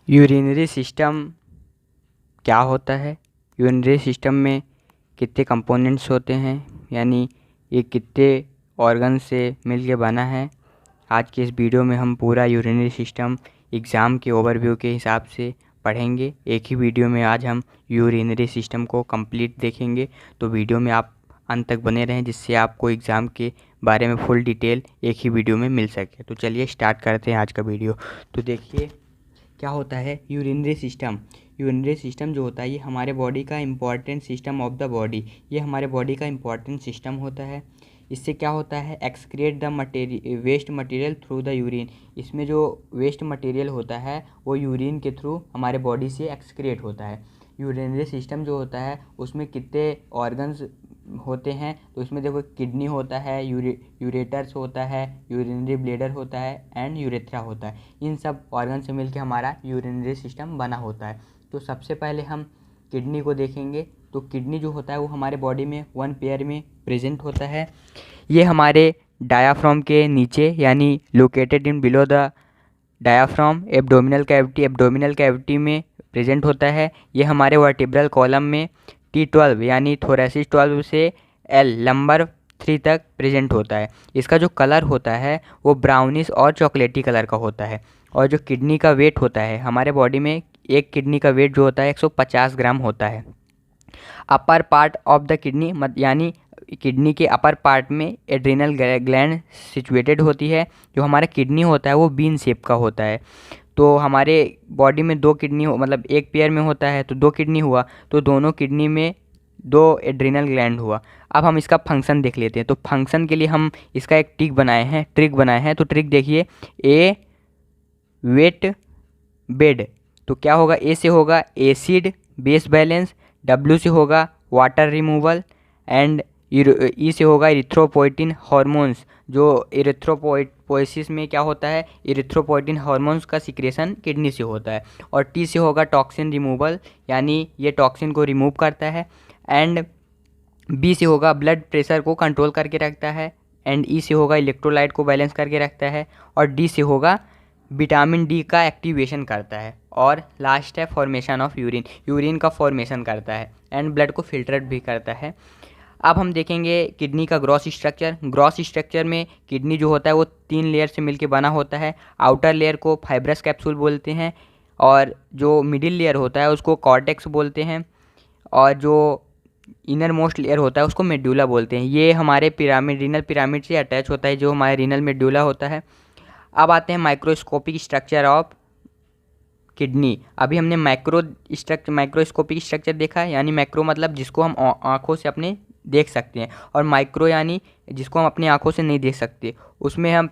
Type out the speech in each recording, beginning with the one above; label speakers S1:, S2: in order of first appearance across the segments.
S1: Urinary system क्या होता है? यूरिनरी सिस्टम में कितने कंपोनेंट्स होते हैं, यानी ये कितने ऑर्गन से मिलके बना है। आज के इस वीडियो में हम पूरा यूरिनरी सिस्टम एग्ज़ाम के ओवरव्यू के हिसाब से पढ़ेंगे। एक ही वीडियो में आज हम यूरिनरी सिस्टम को कंप्लीट देखेंगे, तो वीडियो में आप अंत तक बने रहें जिससे आपको एग्ज़ाम के बारे में फुल डिटेल एक ही वीडियो में मिल सके। तो चलिए स्टार्ट करते हैं आज का वीडियो। तो देखिए क्या होता है यूरिनरी सिस्टम। यूरिनरी सिस्टम जो होता है ये हमारे बॉडी का important system of the body, ये हमारे बॉडी का इम्पॉर्टेंट सिस्टम होता है। इससे क्या होता है, excrete the material waste material through the urine. इसमें जो वेस्ट मटेरियल होता है वो यूरिन के थ्रू हमारे बॉडी से एक्सक्रिएट होता है। यूरिनरी सिस्टम जो होता है उसमें कितने ऑर्गन्स होते हैं, तो इसमें देखो किडनी होता है, यूरेटर्स होता है, यूरिनरी ब्लेडर होता है एंड यूरेथ्रा होता है। इन सब ऑर्गन से मिलकर हमारा यूरिनरी सिस्टम बना होता है। तो सबसे पहले हम किडनी को देखेंगे। तो किडनी जो होता है वो हमारे बॉडी में वन पेयर में प्रेजेंट होता है। ये हमारे डायाफ्राम के नीचे यानी located in below the diaphragm abdominal cavity में प्रेजेंट होता है। ये हमारे वर्टिब्रल कॉलम में T12 यानी थोरेसिस 12 से L नंबर 3 तक प्रेजेंट होता है। इसका जो कलर होता है वो ब्राउनिश और चॉकलेटी कलर का होता है। और जो किडनी का वेट होता है हमारे बॉडी में, एक किडनी का वेट जो होता है 150 ग्राम होता है। Upper part of the kidney यानी किडनी के अपर पार्ट में एड्रिनल ग्लैंड सिचुएटेड होती है। जो हमारा किडनी होता है वो बीन शेप का होता है। तो हमारे बॉडी में दो किडनी मतलब एक पेयर में होता है, तो दो किडनी हुआ, तो दोनों किडनी में दो एड्रिनल ग्लैंड हुआ। अब हम इसका फंक्शन देख लेते हैं। तो फंक्शन के लिए हम इसका एक ट्रिक बनाए हैं। तो ट्रिक देखिए, ए वेट बेड। तो क्या होगा, ए से होगा एसिड बेस बैलेंस, डब्ल्यू से होगा वाटर रिमूवल एंड ई से होगा इरिथ्रोपोइटिन हार्मोन्स। जो इरिथ्रोपोइसिस में क्या होता है, इरिथ्रोपोइटिन हार्मोन्स का सिक्रेशन किडनी से होता है। और टी से होगा टॉक्सिन रिमूवल, यानी ये टॉक्सिन को रिमूव करता है। एंड बी से होगा ब्लड प्रेशर को कंट्रोल करके रखता है। एंड ई से होगा इलेक्ट्रोलाइट को बैलेंस करके रखता है। और डी से होगा विटामिन डी का एक्टिवेशन करता है। और लास्ट है फॉर्मेशन ऑफ यूरिन का फॉर्मेशन करता है एंड ब्लड को फिल्टर भी करता है। अब हम देखेंगे किडनी का ग्रॉस स्ट्रक्चर में किडनी जो होता है वो 3 लेयर से मिलके बना होता है। आउटर लेयर को फाइब्रस कैप्सूल बोलते हैं, और जो मिडिल लेयर होता है उसको कॉर्टेक्स बोलते हैं, और जो इनर मोस्ट लेयर होता है उसको मेड्यूला बोलते हैं। ये हमारे रीनल पिरामिड से अटैच होता है, जो हमारे रीनल मेड्यूला होता है। अब आते हैं माइक्रोस्कोपिक स्ट्रक्चर ऑफ किडनी। अभी हमने माइक्रोस्कोपिक स्ट्रक्चर देखा है, यानी माइक्रो मतलब जिसको हम आँखों से अपने देख सकते हैं, और माइक्रो यानी जिसको हम अपनी आँखों से नहीं देख सकते। उसमें हम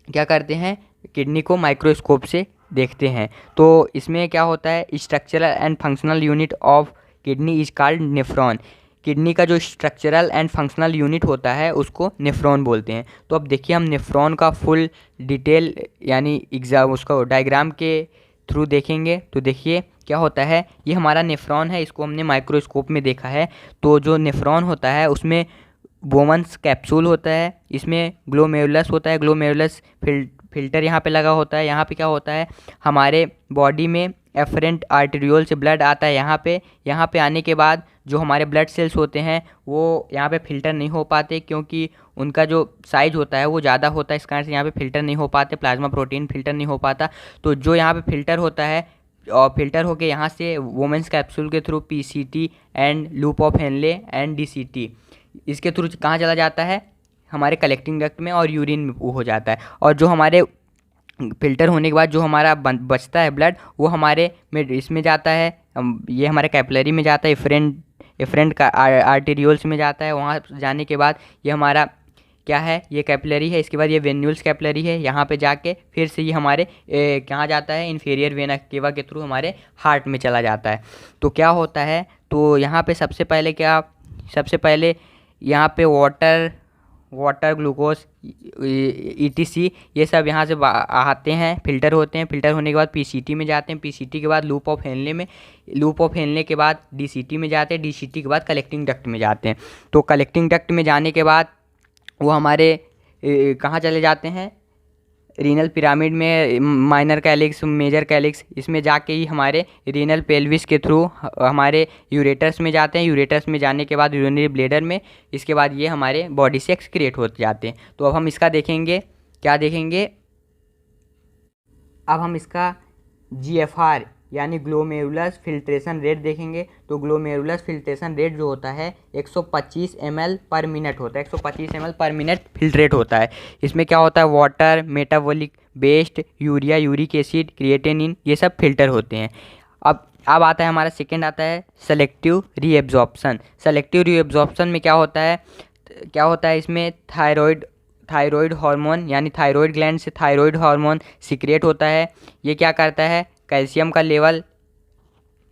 S1: क्या करते हैं, किडनी को माइक्रोस्कोप से देखते हैं। तो इसमें क्या होता है, structural and functional unit of kidney is called nephron. Kidney का जो स्ट्रक्चरल एंड फंक्शनल यूनिट होता है उसको नेफ्रॉन बोलते हैं। तो अब देखिए हम नेफ्रॉन का फुल डिटेल यानी उसका डायग्राम के थ्रू देखेंगे। तो देखिए क्या होता है, ये हमारा नेफ्रॉन है, इसको हमने माइक्रोस्कोप में देखा है। तो जो नेफ्रॉन होता है उसमें बोमन्स कैप्सूल होता है, इसमें ग्लोमेरुलस होता है, ग्लोमेरुलस फिल्टर यहाँ पे लगा होता है। यहाँ पे क्या होता है, हमारे बॉडी में एफरेंट आर्टेरियोल से ब्लड आता है यहाँ पे आने के बाद जो हमारे ब्लड सेल्स होते हैं वो यहाँ पे फिल्टर नहीं हो पाते, क्योंकि उनका जो साइज़ होता है वो ज़्यादा होता है। इस कारण से यहाँ पे फिल्टर नहीं हो पाते, प्लाज्मा प्रोटीन फिल्टर नहीं हो पाता। तो जो यहाँ पे फिल्टर होता है और फिल्टर होके यहाँ से वोमेंस कैप्सूल के through PCT and loop of Henle and DCT, इसके थ्रू कहाँ चला जाता है, हमारे कलेक्टिंग डक्ट में और यूरिन में वो हो जाता है। और जो हमारे फिल्टर होने के बाद जो हमारा बचता है ब्लड वो हमारे में इसमें जाता है, ये हमारे कैपिलरी में जाता है, एफरेंट का आर्टेरियोल्स में जाता है। वहाँ जाने के बाद ये हमारा क्या है, ये कैपिलरी है, इसके बाद ये वेन्यूल्स कैपिलरी है, यहाँ पे जाके फिर से ये हमारे कहाँ जाता है, इन्फीरियर वेना केवा के थ्रू हमारे हार्ट में चला जाता है। तो क्या होता है, तो यहाँ पे सबसे पहले यहाँ पे वाटर ग्लूकोज ईटीसी ये सब यहाँ से आते हैं, फिल्टर होते हैं। फिल्टर होने के बाद पीसीटी में जाते हैं, पीसीटी के बाद लूप ऑफ हेनले के बाद डीसीटी में जाते हैं, डीसीटी के बाद कलेक्टिंग डक्ट में जाते हैं। तो कलेक्टिंग डक्ट में जाने के बाद वो हमारे कहाँ चले जाते हैं, रीनल पिरामिड में माइनर कैलिक्स, मेजर कैलिक्स, इसमें जाके ही हमारे रीनल पेल्विस के थ्रू हमारे यूरेटर्स में जाते हैं। यूरेटर्स में जाने के बाद यूरिनरी ब्लेडर में, इसके बाद ये हमारे बॉडी से एक्सक्रिएट हो जाते हैं। तो अब हम इसका देखेंगे, क्या देखेंगे, अब हम इसका GFR यानी ग्लोमेरुलस फिल्ट्रेशन रेट देखेंगे। तो ग्लोमेरुलस फिल्ट्रेशन रेट जो होता है 125 ml पर मिनट होता है, 125 ml पर मिनट फिल्ट्रेट होता है। इसमें क्या होता है, water, metabolic waste, urea, uric acid, creatinine, ये सब फिल्टर होते हैं। अब आता है हमारा सेकेंड आता है सेलेक्टिव रीएब्जॉर्प्शन। सेलेक्टिव रीएब्जॉर्प्शन में क्या होता है, इसमें थायराइड हार्मोन यानी थायराइड ग्लैंड से थायराइड हार्मोन सीक्रेट होता है। ये क्या करता है, कैल्शियम का लेवल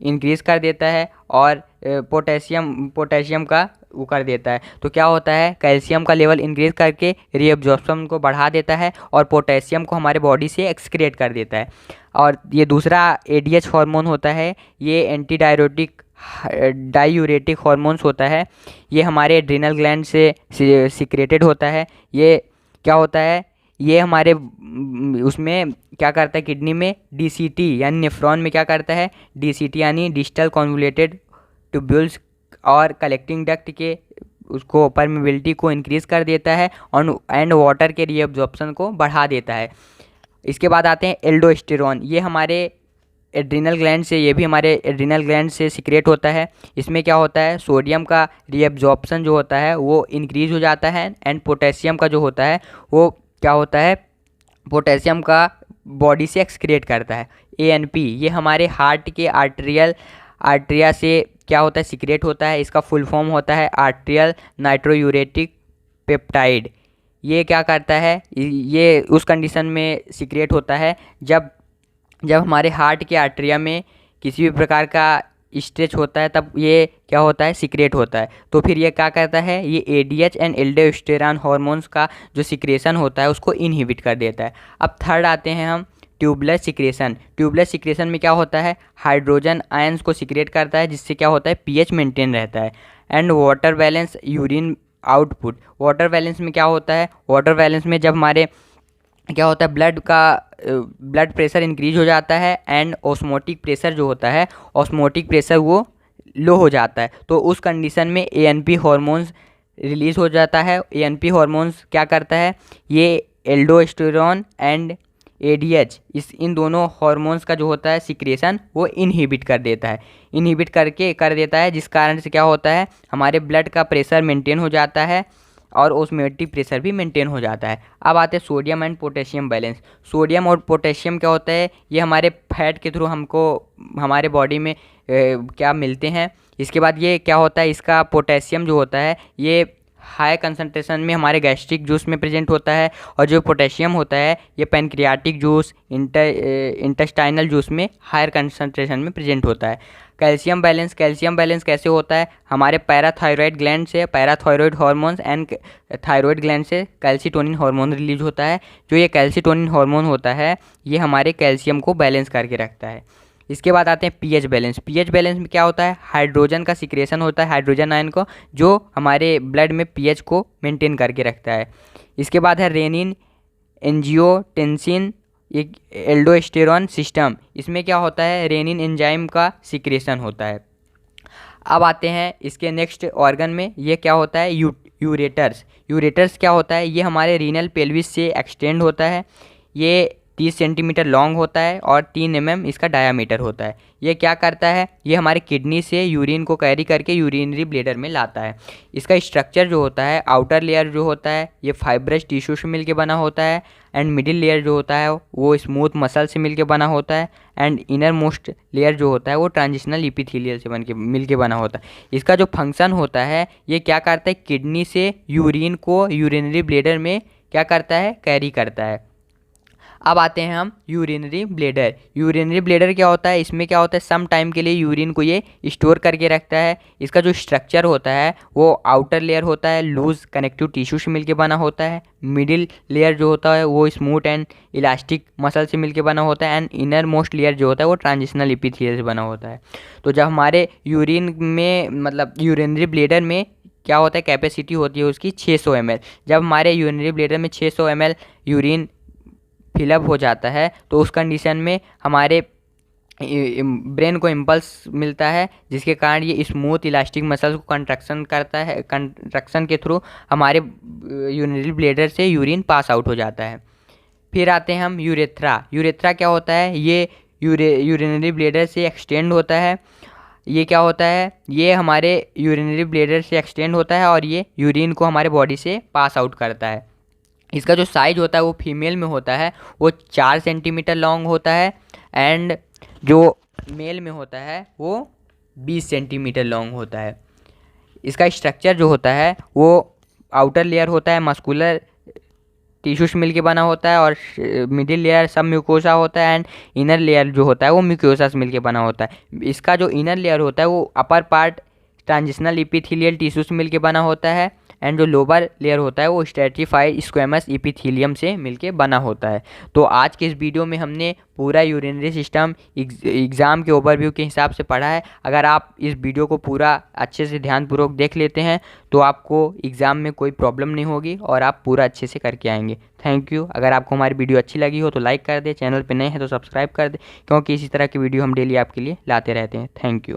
S1: इंक्रीज़ कर देता है और पोटेशियम का वो कर देता है। तो क्या होता है, कैल्शियम का लेवल इंक्रीज़ करके रीअब्जॉर्प्शन को बढ़ा देता है और पोटेशियम को हमारे बॉडी से एक्सक्रिएट कर देता है। और ये दूसरा ADH हार्मोन होता है, ये एंटी डायूरेटिक हार्मोन्स होता है। ये हमारे एड्रिनल ग्लैंड से सीक्रेटेड होता है। ये क्या होता है, ये हमारे उसमें क्या करता है, किडनी में DCT यानी नेफ्रॉन में क्या करता है, DCT यानी डिस्टल कॉन्वोल्यूटेड ट्यूब्यूल्स और कलेक्टिंग डक्ट के उसको परमेबिलिटी को इंक्रीज़ कर देता है और एंड वाटर के रीअब्जॉर्प्शन को बढ़ा देता है। इसके बाद आते हैं एल्डोस्टेरॉन। ये हमारे एड्रिनल ग्लैंड से, ये भी हमारे एड्रिनल ग्लैंड से सीक्रेट होता है। इसमें क्या होता है, सोडियम का रीअब्जॉर्प्शन जो होता है वो इंक्रीज़ हो जाता है एंड पोटेशियम का जो होता है वो क्या होता है, पोटेशियम का बॉडी से एक्सक्रिएट करता है। ANP ये हमारे हार्ट के आर्ट्रिया से क्या होता है, सीक्रेट होता है। इसका फुल फॉर्म होता है आर्ट्रियल नाइट्रोयूरेटिक पेप्टाइड। ये क्या करता है, ये उस कंडीशन में सीक्रेट होता है जब हमारे हार्ट के आर्ट्रिया में किसी भी प्रकार का स्ट्रेच होता है, तब ये क्या होता है, सीक्रेट होता है। तो फिर ये क्या करता है, ये ADH एंड एल्डोस्टेरॉन हार्मोन्स का जो सीक्रेशन होता है उसको इनहिबिट कर देता है। अब थर्ड आते हैं हम ट्यूबुलर सीक्रेशन। ट्यूबुलर सीक्रेशन में क्या होता है, हाइड्रोजन आयंस को सीक्रेट करता है जिससे क्या होता है, pH मेंटेन रहता है। And water balance urine output. Water balance में क्या होता है, वाटर बैलेंस में जब हमारे क्या होता है, ब्लड प्रेशर इंक्रीज हो जाता है एंड ऑस्मोटिक प्रेशर जो होता है, ऑस्मोटिक प्रेशर वो लो हो जाता है। तो उस कंडीशन में ANP हार्मोन्स रिलीज़ हो जाता है। ANP हार्मोन्स क्या करता है, ये एल्डोस्टेरॉन एंड ADH इन दोनों हार्मोन्स का जो होता है सीक्रेशन वो इनहिबिट कर देता है, जिस कारण से क्या होता है, हमारे ब्लड का प्रेशर मेंटेन हो जाता है और ऑस्मोटिक प्रेशर भी मेंटेन हो जाता है। अब आते हैं sodium and potassium balance. Sodium और पोटेशियम क्या होता है, ये हमारे फैट के थ्रू हमको हमारे बॉडी में क्या मिलते हैं। इसके बाद ये क्या होता है, इसका पोटेशियम जो होता है ये हाई कंसंट्रेशन में हमारे गैस्ट्रिक जूस में प्रेजेंट होता है और जो पोटेशियम होता है ये पैनक्रियाटिक जूस, इंटेस्टाइनल जूस में हायर कंसंट्रेशन में प्रेजेंट होता है। कैल्शियम बैलेंस कैसे होता है, हमारे पैराथायरॉयड ग्लैंड से parathyroid hormones and thyroid gland से कैल्सीटोनिन हार्मोन रिलीज होता है। जो ये कैल्सीटोनिन हार्मोन होता है ये हमारे कैल्शियम को बैलेंस करके रखता है। इसके बाद आते हैं पीएच बैलेंस में क्या होता है, हाइड्रोजन का सिक्रेशन होता है, हाइड्रोजन आयन को, जो हमारे ब्लड में पीएच को मेंटेन करके रखता है। इसके बाद है रेनिन, एंजियोटेंसिन, एक एल्डोस्टेरॉन सिस्टम। इसमें क्या होता है, रेनिन एंजाइम का सिक्रेशन होता है। अब आते हैं इसके नेक्स्ट ऑर्गन में, ये क्या होता है, यूरेटर्स क्या होता है, ये हमारे रीनल पेल्विस से एक्सटेंड होता है। ये 30 सेंटीमीटर लॉन्ग होता है और 3 mm इसका डायामीटर होता है। ये क्या करता है, ये हमारे किडनी से यूरिन को कैरी करके यूरिनरी ब्लैडर में लाता है। इसका स्ट्रक्चर जो होता है, आउटर लेयर जो होता है ये फाइब्रस टिश्यू से मिलके बना होता है एंड मिडिल लेयर जो होता है वो स्मूथ मसल से मिलके बना होता है एंड इनर मोस्ट लेयर जो होता है वो ट्रांजिशनल इपिथेलियल से मिलके बना होता है। इसका जो फंक्शन होता है ये क्या करता है, किडनी से यूरिन को यूरिनरी ब्लैडर में क्या करता है, कैरी करता है। अब आते हैं हम यूरिनरी ब्लैडर क्या होता है, इसमें क्या होता है, सम टाइम के लिए यूरिन को ये स्टोर करके रखता है। इसका जो स्ट्रक्चर होता है वो आउटर लेयर होता है लूज कनेक्टिव टिश्यू से मिलके बना होता है, मिडिल लेयर जो होता है वो स्मूथ एंड इलास्टिक मसल से मिलके बना होता है एंड इनर मोस्ट लेयर जो होता है वो ट्रांजिशनल इपिथेलियल से बना होता है। तो जब हमारे यूरिन में मतलब यूरिनरी ब्लैडर में क्या होता है, कैपेसिटी होती है उसकी 600 ml। जब हमारे यूरिनरी ब्लैडर में 600 ml यूरिन फिलअप हो जाता है तो उस कंडीशन में हमारे ब्रेन को इम्पल्स मिलता है, जिसके कारण ये स्मूथ इलास्टिक मसल्स को कंट्रक्शन करता है। कंट्रक्शन के थ्रू हमारे यूरिनरी ब्लैडर से यूरिन पास आउट हो जाता है। फिर आते हैं हम यूरेथ्रा। यूरेथ्रा क्या होता है? ये यूरिनरी ब्लैडर से एक्सटेंड होता है। ये क्या होता है? ये हमारे यूरिनरी ब्लैडर से एक्सटेंड होता है और ये यूरिन को हमारे बॉडी से पास आउट करता है। इसका जो साइज होता है वो फीमेल में होता है, वो 4 सेंटीमीटर लॉन्ग होता है, एंड जो मेल में होता है वो 20 सेंटीमीटर लॉन्ग होता है। इसका स्ट्रक्चर जो होता है वो आउटर लेयर होता है मस्कुलर टिश्यू से मिलके बना होता है, और मिडिल लेयर सब म्यूकोसा होता है, एंड इनर लेयर जो होता है वो म्यूकोसा से मिलके बना होता है। इसका जो इनर लेयर होता है वो upper part transitional epithelial tissue से मिलके बना होता है, एंड जो लोअर लेयर होता है वो स्ट्रेटिफाइड स्क्वेमस इपिथेलियम से मिलके बना होता है। तो आज के इस वीडियो में हमने पूरा यूरिनरी सिस्टम एग्ज़ाम के ओवरव्यू के हिसाब से पढ़ा है। अगर आप इस वीडियो को पूरा अच्छे से ध्यानपूर्वक देख लेते हैं तो आपको एग्ज़ाम में कोई प्रॉब्लम नहीं होगी और आप पूरा अच्छे से करके आएंगे। Thank you. अगर आपको हमारी वीडियो अच्छी लगी हो तो लाइक कर दें, चैनल पर नए हैं तो सब्सक्राइब कर दें, क्योंकि इसी तरह की वीडियो हम डेली आपके लिए लाते रहते हैं। Thank you.